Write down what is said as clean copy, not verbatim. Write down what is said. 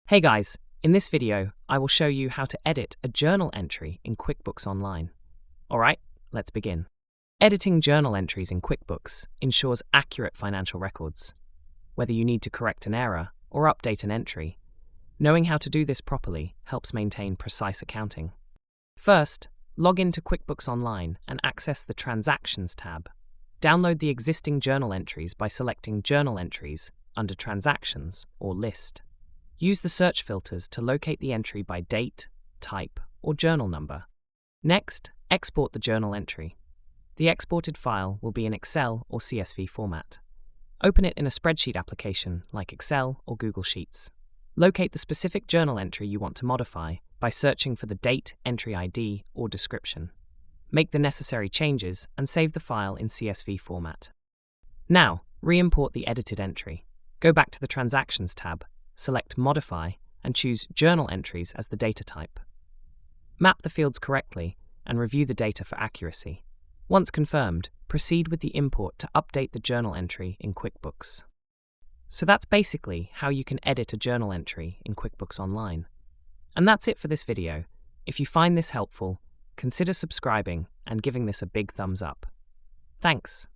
Hey guys, in this video, I will show you how to edit a journal entry in QuickBooks Online. Alright, let's begin. Editing journal entries in QuickBooks ensures accurate financial records. Whether you need to correct an error or update an entry, knowing how to do this properly helps maintain precise accounting. First, log into QuickBooks Online and access the Transactions tab. Download the existing journal entries by selecting Journal Entries under Transactions or List. Use the search filters to locate the entry by date, type, or journal number. Next, export the journal entry. The exported file will be in Excel or CSV format. Open it in a spreadsheet application like Excel or Google Sheets. Locate the specific journal entry you want to modify by searching for the date, entry ID, or description. Make the necessary changes and save the file in CSV format. Now, re-import the edited entry. Go back to the Transactions tab, select Modify, and choose Journal Entries as the data type. Map the fields correctly and review the data for accuracy. Once confirmed, proceed with the import to update the journal entry in QuickBooks. So that's basically how you can edit a journal entry in QuickBooks Online. And that's it for this video. If you find this helpful, consider subscribing and giving this a big thumbs up. Thanks.